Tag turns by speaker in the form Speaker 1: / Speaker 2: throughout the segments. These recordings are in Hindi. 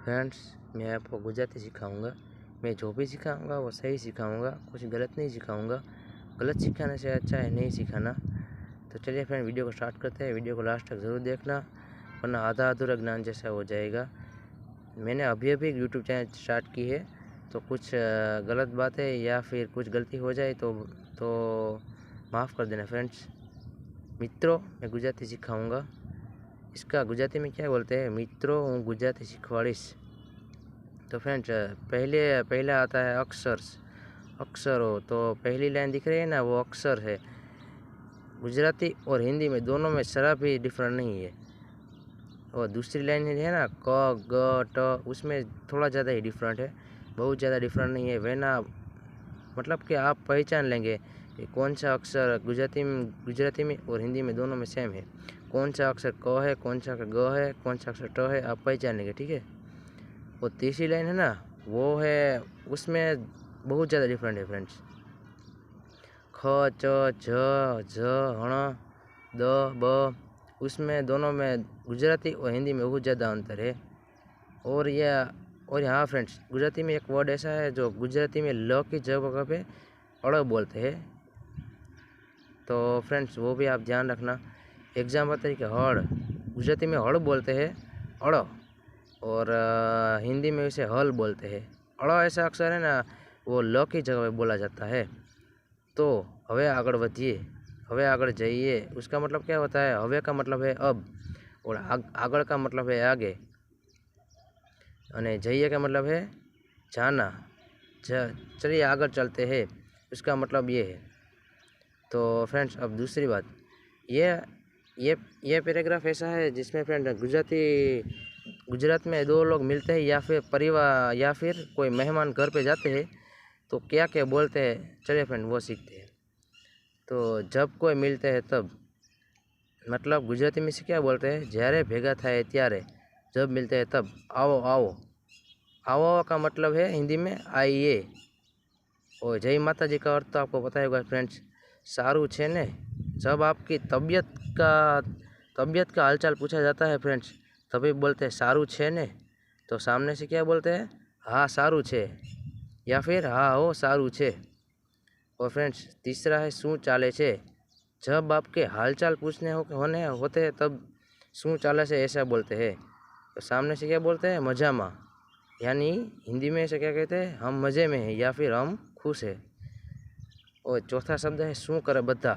Speaker 1: फ्रेंड्स, मैं आपको गुजराती सिखाऊंगा। मैं जो भी सिखाऊंगा वो सही सिखाऊंगा, कुछ गलत नहीं सिखाऊंगा। गलत सिखाने से अच्छा है नहीं सिखाना। तो चलिए फ्रेंड, वीडियो को स्टार्ट करते हैं। वीडियो को लास्ट तक ज़रूर देखना, वरना आधा अधूरा ज्ञान जैसा हो जाएगा। मैंने अभी अभी यूट्यूब चैनल स्टार्ट की है, तो कुछ गलत बातें या फिर कुछ गलती हो जाए तो माफ़ कर देना फ्रेंड्स। मित्रों, मैं गुजराती सिखाऊंगा। इसका गुजराती में क्या बोलते हैं? मित्रों, हूँ गुजराती શીખવાડીશ। तो फ्रेंड्स, पहला आता है अक्षरों। तो पहली लाइन दिख रही है ना, वो अक्षर है। गुजराती और हिंदी में दोनों में जरा भी डिफरेंट नहीं है। और दूसरी लाइन है ना, क ग ट, उसमें थोड़ा ज़्यादा ही डिफरेंट है, बहुत ज़्यादा डिफरेंट नहीं है। वरना मतलब कि आप पहचान लेंगे कि कौन सा अक्षर गुजराती में और हिंदी में दोनों में सेम है। कौन सा अक्षर क है, कौन सा ग है, कौन सा अक्षर ट है, आप पहचान लेंगे, ठीक है। और तीसरी लाइन है ना, वो है, उसमें बहुत ज़्यादा डिफरेंट है फ्रेंड्स। ख च झ झ हण द ब, उसमें दोनों में गुजराती और हिंदी में बहुत ज़्यादा अंतर है। और यहाँ फ्रेंड्स, गुजराती में एक वर्ड ऐसा है जो गुजराती में ल की जगह पे अड़ बोलते हैं। तो फ्रेंड्स, वो भी आप ध्यान रखना। एग्जाम्पल तरीके, हड़, गुजराती में हड़ बोलते हैं अड़, और हिंदी में उसे हल बोलते हैं। अड़ ऐसा अक्षर है ना, वो ल की जगह पे बोला जाता है। तो हवे आगळ वधिए, हवे आगळ जाइए, उसका मतलब क्या होता है? हवे का मतलब है अब, और आगळ का मतलब है आगे, और जाइए का मतलब है जाना। चलिए आगे चलते हैं, उसका मतलब ये है। तो फ्रेंड्स, अब दूसरी बात, ये पैराग्राफ ऐसा है जिसमें फ्रेंड गुजरात में दो लोग मिलते हैं या फिर परिवार या फिर कोई मेहमान घर पे जाते हैं तो क्या क्या बोलते हैं, चलिए फ्रेंड वो सीखते हैं। तो जब कोई मिलते हैं तब, मतलब गुजराती में से क्या बोलते हैं? જ્યારે ભેગા થાય ત્યારે, जब मिलते हैं तब, आओ आओ। आओ का मतलब है हिंदी में आइए। और जय माता जी का अर्थ तो आपको पता होगा फ्रेंड्स, सारू छे ने। जब आपकी तबीयत का हालचाल पूछा जाता है फ्रेंड्स, तभी बोलते हैं सारू छे ने। तो सामने से क्या बोलते हैं? हाँ सारू छे, या फिर हाँ हो सारू छे। और फ्रेंड्स, तीसरा है शू चाले छे। जब आपके हालचाल पूछने होते हैं तब शू चाले से ऐसा बोलते हैं। तो सामने से क्या बोलते हैं? मजामा, यानी हिंदी में ऐसे क्या कहते हैं? हम मज़े में हैं या फिर हम खुश हैं। और चौथा शब्द है शू करे बद्धा।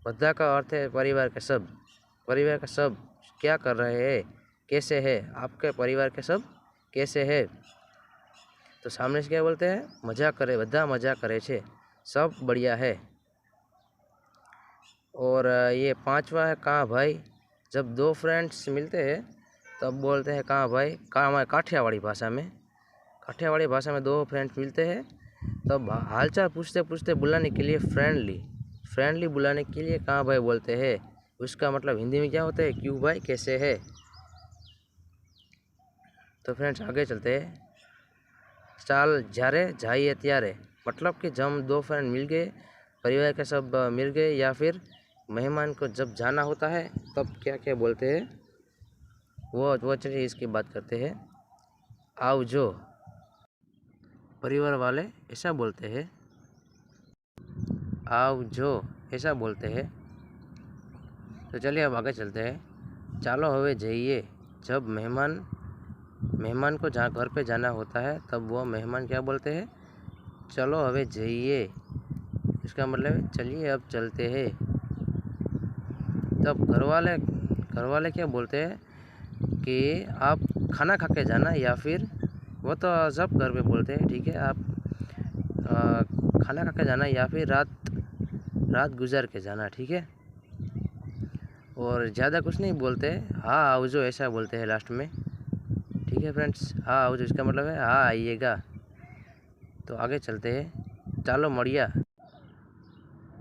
Speaker 1: बद्धा का अर्थ है परिवार के सब। परिवार के सब क्या कर रहे हैं, कैसे है, आपके परिवार के सब कैसे है। तो सामने से क्या बोलते हैं? मजा करे, बद्धा मजा करे छे, सब बढ़िया है। और ये पांचवा है कहाँ भाई। जब दो फ्रेंड्स मिलते हैं तब बोलते हैं कहाँ भाई। कहाँ, काठियावाड़ी भाषा में दो फ्रेंड्स मिलते हैं तब हालचाल पूछते पूछते बुलाने के लिए फ्रेंडली बुलाने के लिए कहाँ भाई बोलते हैं। उसका मतलब हिंदी में क्या होता है? क्यों भाई, कैसे है। तो फ्रेंड्स, आगे चलते हैं। चाल જ્યારે जाइए ત્યારે, मतलब कि जब दो फ्रेंड मिल गए, परिवार के सब मिल गए, या फिर मेहमान को जब जाना होता है तब क्या क्या बोलते हैं, वो चलिए इसकी बात करते हैं। आवजो, परिवार वाले ऐसा बोलते हैं। आवजो ऐसा बोलते हैं। तो चलिए अब आगे चलते हैं। चालो हवे जाइए, जब मेहमान को जहाँ घर पे जाना होता है तब वो मेहमान क्या बोलते हैं? चलो हवे जाइए। इसका मतलब है चलिए अब चलते हैं। तब घर वाले क्या बोलते हैं कि आप खाना खा के जाना, या फिर वो तो सब घर पे बोलते हैं, ठीक है, आप खाना खा के जाना या फिर रात गुजार के जाना, ठीक है। और ज़्यादा कुछ नहीं बोलते, हाँ आवजो ऐसा बोलते हैं लास्ट में, ठीक है फ्रेंड्स। हाँ आवजो इसका मतलब है हाँ आइएगा। तो आगे चलते हैं। चालो मड़िया,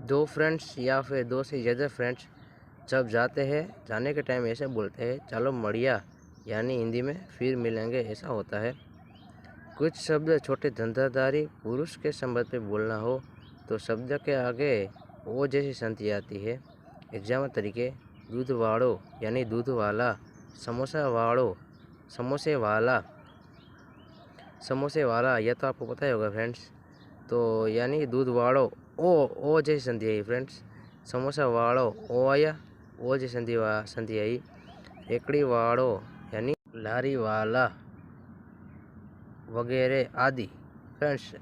Speaker 1: दो फ्रेंड्स या फिर दो से ज़्यादा फ्रेंड्स जब जाते हैं, जाने के टाइम ऐसे बोलते हैं चालो मड़िया, यानी हिंदी में फिर मिलेंगे ऐसा होता है। कुछ शब्द छोटे धंधादारी पुरुष के संबंध में बोलना हो तो शब्द के आगे वो जैसी संति आती है। एग्जाम्पल तरीके, दूध वाड़ो यानी दूध वाला, समोसा वाड़ो समोसे वाला। समोसे वाला, यह तो आपको पता ही होगा फ्रेंड्स। तो यानी दूध वाड़ो, ओ जैसी संधि आई फ्रेंड्स। समोसा वाड़ो ओ आया, ओ जैसी संधि आई। रेकड़ी वाड़ो यानी लारी वाला वगैरह आदि। फ्रेंड्स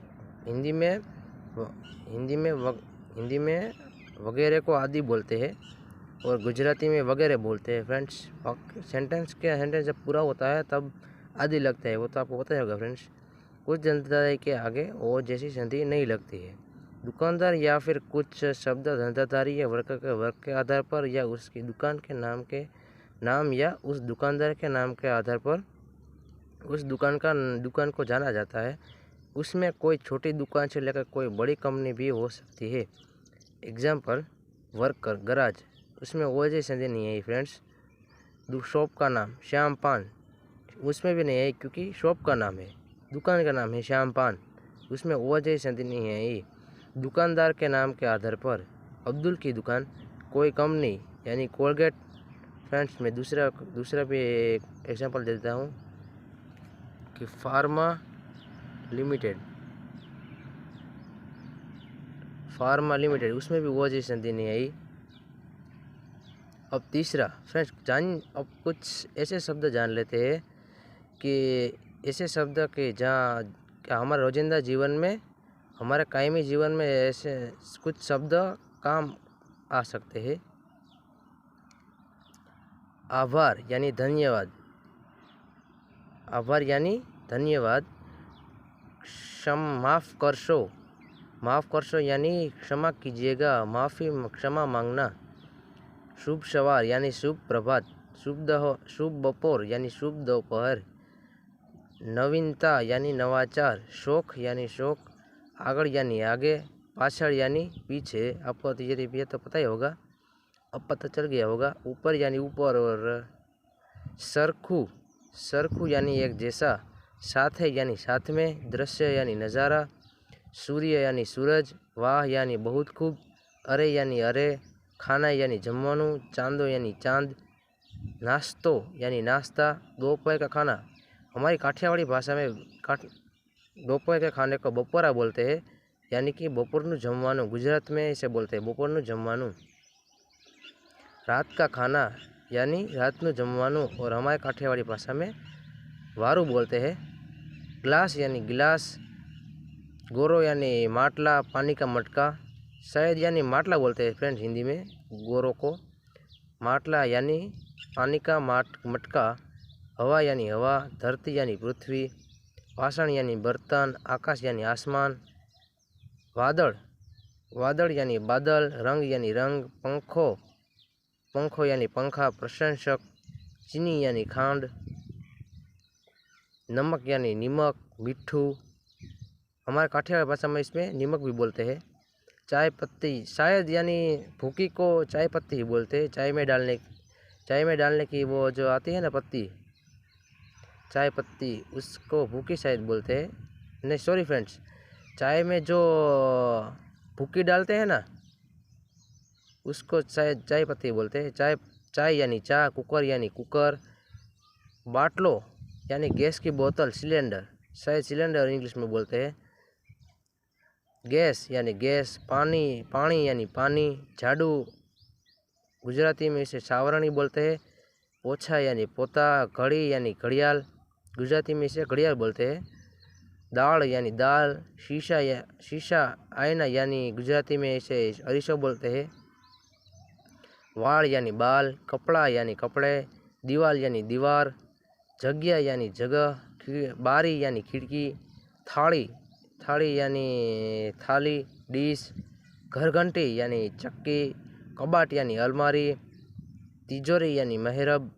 Speaker 1: हिंदी में वगैरह को आदि बोलते हैं और गुजराती में वगैरह बोलते हैं फ्रेंड्स। सेंटेंस जब पूरा होता है तब आदि लगता है, वो तो आपको पता ही होगा फ्रेंड्स। कुछ धंधादारी के आगे ओ जैसी संधि नहीं लगती है। दुकानदार या फिर कुछ शब्द धंधादारी या वर्ग के आधार पर या उसकी दुकान के नाम या उस दुकानदार के नाम के आधार पर उस दुकान को जाना जाता है। उसमें कोई छोटी दुकान से लेकर कोई बड़ी कंपनी भी हो सकती है। एग्जाम्पल वर्कर, गराज, उसमें वो जैसी संधि नहीं आई फ्रेंड्स। शॉप का नाम श्याम पान, उसमें भी नहीं आई क्योंकि शॉप का नाम है, दुकान का नाम है श्याम पान, उसमें वो जैसी संधि नहीं आई। दुकानदार के नाम के आधार पर अब्दुल की दुकान, कोई कंपनी यानी कोलगेट। फ्रेंड्स मैं दूसरा भी एक एग्जाम्पल दे देता हूँ कि फार्मा लिमिटेड, उसमें भी वो जैसी संधि नहीं आई। अब तीसरा फ्रेंड्स अब कुछ ऐसे शब्द जान लेते हैं कि ऐसे शब्द के जहाँ हमारे रोजिंदा जीवन में, हमारे कायमी जीवन में ऐसे कुछ शब्द काम आ सकते हैं। आभार यानी धन्यवाद, आभार यानी धन्यवाद। माफ़ करशो यानी क्षमा कीजिएगा, क्षमा मांगना। शुभ सवार यानी शुभ प्रभात, शुभ बपोर यानी शुभ दोपहर। नवीनता यानी नवाचार। शौक यानी शौक। आगड़ यानी आगे, पाछड़ यानी पीछे। आपको तो ये तो पता ही होगा, अब पता चल गया होगा। ऊपर यानी ऊपर। और सरखू यानी एक जैसा। साथ है यानी साथ में। दृश्य यानी नज़ारा। सूर्य यानी सूरज। वाह यानी बहुत खूब। अरे यानी अरे। खाना यानी जमवानू। चांदो यानी चांद। नाश्तो यानी नाश्ता। दोपहर का खाना, हमारी काठियावाड़ी भाषा में दोपहर के खाने को बपोरा बोलते हैं, यानी कि बपोरनु जमवानू। गुजरात में इसे बोलते हैं बपोरनु जमवानू। रात का खाना यानी रातनु जमवानू, और हमारे काठियावाड़ी भाषा में वारू बोलते हैं। ग्लास यानी गिलास। गोरो यानी માટલા, पानी का मटका। शायद यानी માટલા बोलते हैं फ्रेंड्स हिंदी में गोरो को। માટલા यानी पानी का मटका। हवा यानी हवा। धरती यानी पृथ्वी। वासण यानी बर्तन। आकाश यानी आसमान। वादळ यानी बादल। रंग यानी रंग। पंखो यानी पंखा। प्रशंसक। चीनी यानी खांड। नमक यानी नीमक, मिठू। हमारे काठियावाड़ी भाषा में इसमें नीमक भी बोलते हैं। चाय पत्ती, शायद यानी भूकी को चाय पत्ती ही बोलते हैं। चाय में डालने की वो जो आती है ना पत्ती, चाय पत्ती, उसको भूकी शायद बोलते हैं। नहीं सॉरी फ्रेंड्स, चाय में जो भूकी डालते हैं ना, उसको शायद चाय पत्ती बोलते हैं। चाय यानी चाय। कुकर यानी कुकर। बाटलो यानी गैस की बोतल, सिलेंडर, शायद सिलेंडर इंग्लिश में बोलते हैं। गैस यानी गैस। पानी यानी पानी। झाड़ू, गुजराती में इसे सावरणी बोलते हैं। पोछा यानी पोता। घड़ी यानी घड़ियाल, गुजराती में इसे घड़ियाल बोलते हैं। दाल यानी दाल। शीशा आईना यानी गुजराती में इसे अरीसो बोलते हैं। वाल यानी बाल। कपड़ा यानी कपड़े। दीवाल यानी दीवार। जगह यानी जगह। बारी यानी खिड़की। थाली यानी थाली, डिश। घरघंटी यानी चक्की। कबाट यानी अलमारी। तिजोरी यानी महरब।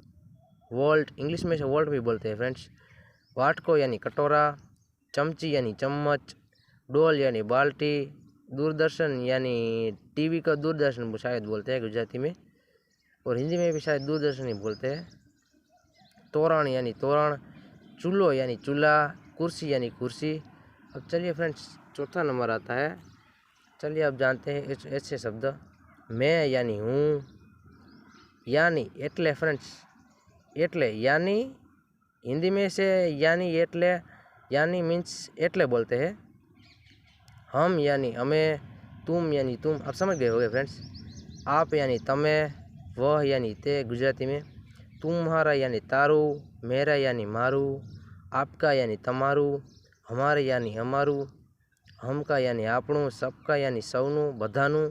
Speaker 1: वोल्ट, इंग्लिश में से वोल्ट भी बोलते हैं फ्रेंड्स। वाटको यानी कटोरा। चमची यानी चम्मच। डोल यानी बाल्टी। दूरदर्शन यानी टीवी का दूरदर्शन शायद बोलते हैं गुजराती में, और हिंदी में भी शायद दूरदर्शन ही बोलते हैं। तोरण यानी तोरण। चूल्हो यानी चूल्हा। कुर्सी यानी कुर्सी। अब चलिए फ्रेंड्स, चौथा नंबर आता है। चलिए अब जानते हैं ऐसे शब्द। मैं यानी हूँ। यानी एटले फ्रेंड्स, एटले यानी हिंदी में से यानी एटले यानी मीन्स एटले बोलते हैं। हम यानी अमे, तुम यानी तुम, आप समझ गए होगे फ्रेंड्स। आप यानी तमे, वह यानी ते गुजराती में, तुम्हारा यानी तारू, मेरा यानी मारू, आपका यानी तमारू, हमारे यानी हमारू, हमका यानी आपणुं, सबका यानी सौनु बधानु,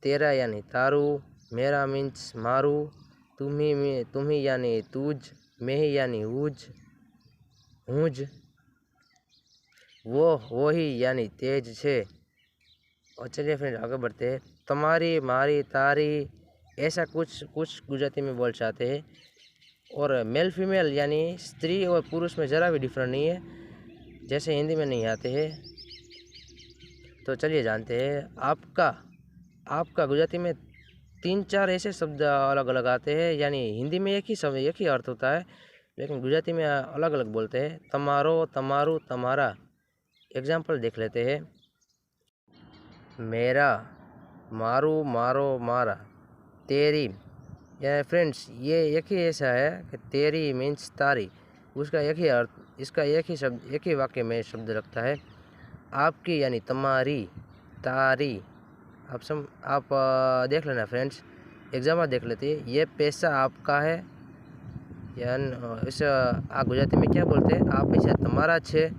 Speaker 1: तेरा यानी तारू, मेरा मीन्स मारू, तुम्ही यानी तुझ, मैं यानी हुज, हुज, वो ही यानी तेज छे। और चलिए फ्रेंड आगे बढ़ते हैं। तुम्हारी, मारी, तारी, ऐसा कुछ कुछ गुजराती में बोल जाते हैं। और मेल फीमेल यानी स्त्री और पुरुष में ज़रा भी डिफरेंट नहीं है, जैसे हिंदी में नहीं आते हैं। तो चलिए जानते हैं। आपका, आपका गुजराती में 3-4 ऐसे शब्द अलग अलग आते हैं, यानी हिंदी में एक ही शब्द एक ही अर्थ होता है, लेकिन गुजराती में अलग अलग बोलते हैं। तमारो, तमारू, तमारा। एग्जाम्पल देख लेते हैं। मेरा, मारू, मारो, मारा, तेरी। या फ्रेंड्स ये एक ही ऐसा है कि तेरी मीन्स तारी, उसका एक ही अर्थ, इसका एक ही शब्द एक ही वाक्य में शब्द लगता है। आपकी यानी तमारी, तारी। आप देख लेना फ्रेंड्स। एग्जाम्पल देख लेते हैं। ये पैसा आपका है, यानी इस आ गुजराती में क्या बोलते हैं, आ पैसा तमारा छे।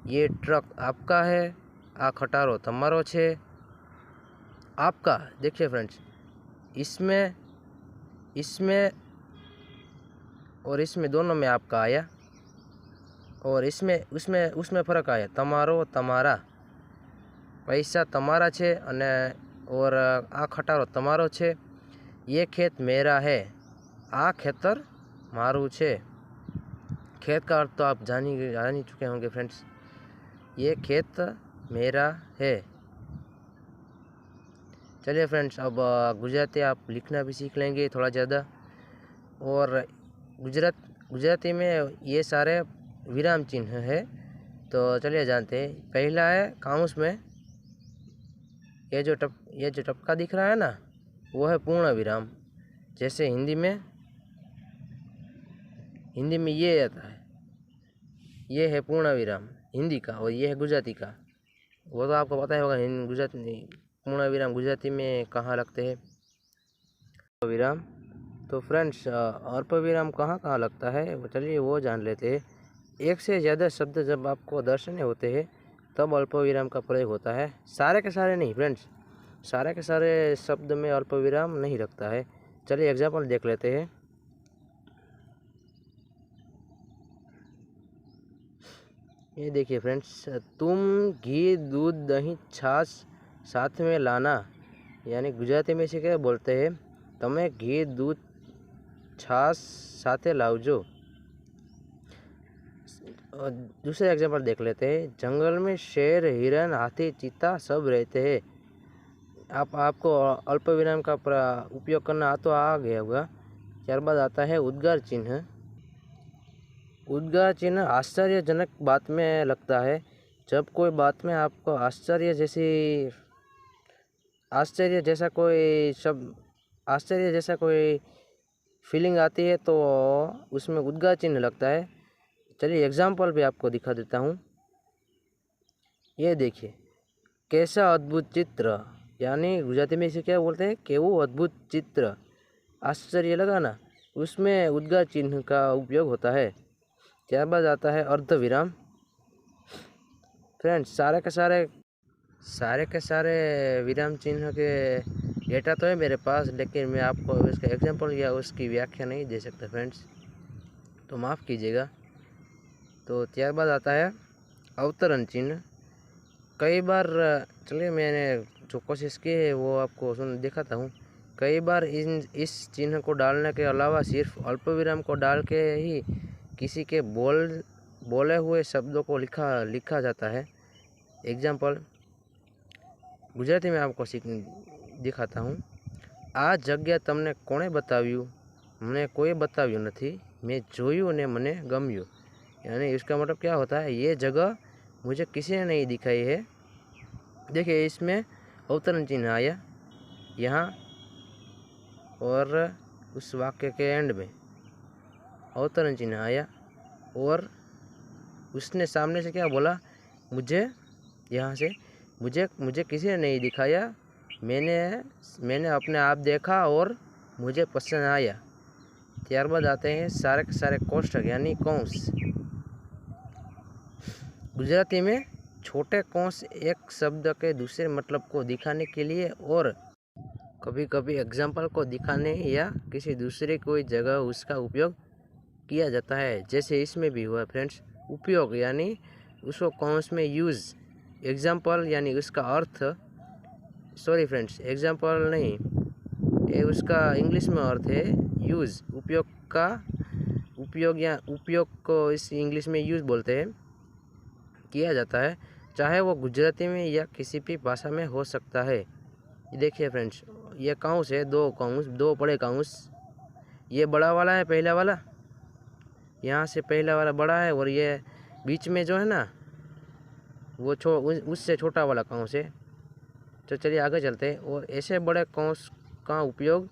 Speaker 1: ये ट्रक आपका है, आ खटारो तमारो छे। आपका देखिए फ्रेंड्स, इसमें इसमें और इसमें दोनों में आपका आया, और इसमें उसमें उसमें फ़र्क आया। तमारो, तमारा, पैसा तमारा छे अने और आ खटारो तमारो छे। ये खेत मेरा है, आ खेतर मारू छे। खेत का अर्थ तो आप जानी चुके होंगे फ्रेंड्स। ये खेत मेरा है। चलिए फ्रेंड्स, अब गुजराती आप लिखना भी सीख लेंगे थोड़ा ज़्यादा। और गुजराती में ये सारे विराम चिन्ह है। तो चलिए जानते हैं। पहला है काउंस में, ये जो टपका दिख रहा है ना, वो है पूर्ण विराम। जैसे हिंदी में ये आता है, ये है पूर्ण विराम हिंदी का, और ये है गुजराती का। वो तो आपको पता ही होगा, गुजराती पूर्ण विराम गुजराती में कहाँ लगते हैं, विराम। तो फ्रेंड्स अल्प विराम कहाँ कहाँ लगता है, वो चलिए वो जान लेते हैं। एक से ज़्यादा शब्द जब आपको दर्शनीय होते हैं तब अल्प विराम का प्रयोग होता है। सारे के सारे नहीं फ्रेंड्स, सारे के सारे शब्द में अल्प विराम नहीं लगता है। चलिए एग्जाम्पल देख लेते हैं। ये देखिए फ्रेंड्स, तुम घी, दूध, दही, छाछ साथ में लाना। यानी गुजराती में से क्या बोलते हैं, तमे घी, दूध, छाछ साथे लावजो। दूसरे एग्जाम्पल देख लेते हैं। जंगल में शेर, हिरन, हाथी, चीता सब रहते हैं। आपको अल्प विराम का उपयोग करना तो आ गया होगा। त्यारबाद आता है उद्गार चिन्ह। उद्गार चिन्ह आश्चर्यजनक बात में लगता है। जब कोई बात में आपको आश्चर्य जैसा कोई फीलिंग आती है तो उसमें उद्गार चिन्ह लगता है। चलिए एग्जाम्पल भी आपको दिखा देता हूँ। ये देखिए, कैसा अद्भुत चित्र, यानी गुजराती में इसे क्या बोलते हैं, केवो अद्भुत चित्र। आश्चर्य लगा ना, उसमें उद्गार चिन्ह का उपयोग होता है। त्यारबाद आता है अर्धविराम। फ्रेंड्स सारे के सारे विराम चिन्ह के डेटा तो है मेरे पास, लेकिन मैं आपको इसका एग्जाम्पल या उसकी व्याख्या नहीं दे सकता फ्रेंड्स, तो माफ़ कीजिएगा। तो त्यारबाद आता है अवतरण चिन्ह। कई बार, चलिए मैंने जो कोशिश की है वो आपको दिखाता हूँ। कई बार इस चिन्ह को डालने के अलावा सिर्फ अल्प विराम को डाल के ही किसी के बोले हुए शब्दों को लिखा जाता है। एग्जाम्पल गुजराती में आपको दिखाता हूँ। आ जग्या तमने कोणे बताव्यू, મને कोई बताव्यू नहीं, मैं जोयू ने मने गम्यू। यानी इसका मतलब क्या होता है, ये जगह मुझे किसी ने नहीं दिखाई है। देखिए इसमें अवतरण चिन्ह आया यहाँ, और उस वाक्य के एंड में अवतरण चिन्ह आया, और उसने सामने से क्या बोला, मुझे यहाँ से मुझे किसी ने नहीं दिखाया, मैंने अपने आप देखा और मुझे पसंद आया। ત્યારબાદ आते हैं सारे के सारे कोष्ठक यानी कौंस। गुजराती में छोटे कौंस एक शब्द के दूसरे मतलब को दिखाने के लिए और कभी कभी एग्जाम्पल को दिखाने या किसी दूसरे कोई जगह उसका उपयोग किया जाता है, जैसे इसमें भी हुआ फ्रेंड्स। उपयोग यानी उसको कौंस में यूज़, एग्जाम्पल यानी उसका अर्थ, सॉरी फ्रेंड्स एग्जाम्पल नहीं, ये उसका इंग्लिश में अर्थ है यूज़। उपयोग का उपयोग या उपयोग को इस इंग्लिश में यूज़ बोलते हैं, किया जाता है, चाहे वो गुजराती में या किसी भी भाषा में हो सकता है। देखिए फ्रेंड्स, ये काउंस है, दो बड़े काउंस। ये बड़ा वाला है, पहला वाला, यहाँ से पहला वाला बड़ा है, और ये बीच में जो है ना वो उससे छोटा वाला काउंस है। तो चलिए आगे चलते हैं। और ऐसे बड़े कौंस का उपयोग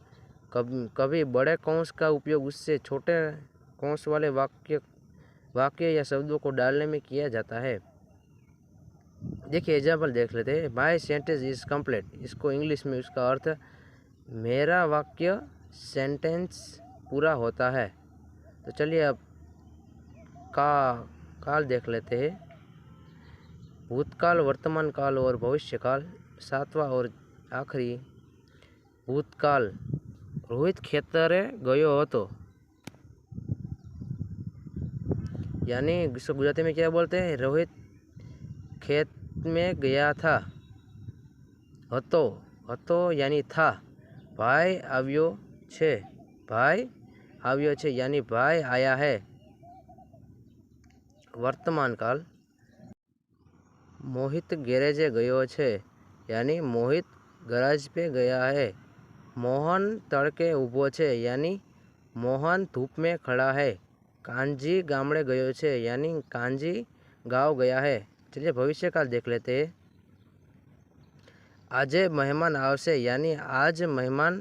Speaker 1: कभी बड़े कौंस का उपयोग उससे छोटे कौंस वाले वाक्य या शब्दों को डालने में किया जाता है। देखिए एग्जाम्पल देख लेते हैं। माय सेंटेंस इज कंप्लीट, इसको इंग्लिश में उसका अर्थ, मेरा वाक्य सेंटेंस पूरा होता है। तो चलिए अब काल देख लेते हैं। भूतकाल, वर्तमान काल और भविष्य काल। सातवां और आखिरी भूतकाल। रोहित खेतरे गयो હતો, यानी गुजराती में क्या बोलते हैं, रोहित खेत में गया था। હતો यानी था। भाई આવ્યો છે यानी भाई आया है। वर्तमान काल। मोहित गैरेजे गयो છે यानी मोहित गराज पे गया है। मोहन तड़के ઊભો છે यानी मोहन धूप में खड़ा है। कांजी गामड़े गयो છે यानी कांजी गाँव गया है। चलिए भविष्य काल देख लेते हैं। आजे मेहमान आवशे यानी आज मेहमान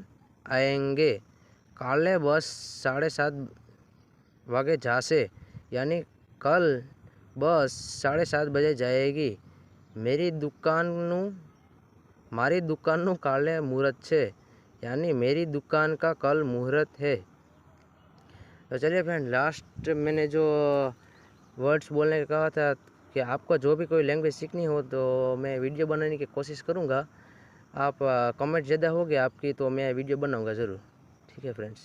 Speaker 1: आएंगे। काले बस 7:30 वागे जाशे यानी कल बस 7:30 बजे जाएगी। मारी दुकानનું કાલે मुहूर्त છે यानी मेरी दुकान का कल मुहूर्त है। तो चलिए फ्रेंड, लास्ट मैंने जो वर्ड्स बोलने का कहा था कि आपको जो भी कोई लैंग्वेज सीखनी हो तो मैं वीडियो बनाने की कोशिश करूँगा। आप कमेंट ज़्यादा हो गया आपकी तो मैं वीडियो बनाऊँगा ज़रूर। ठीक है फ्रेंड्स।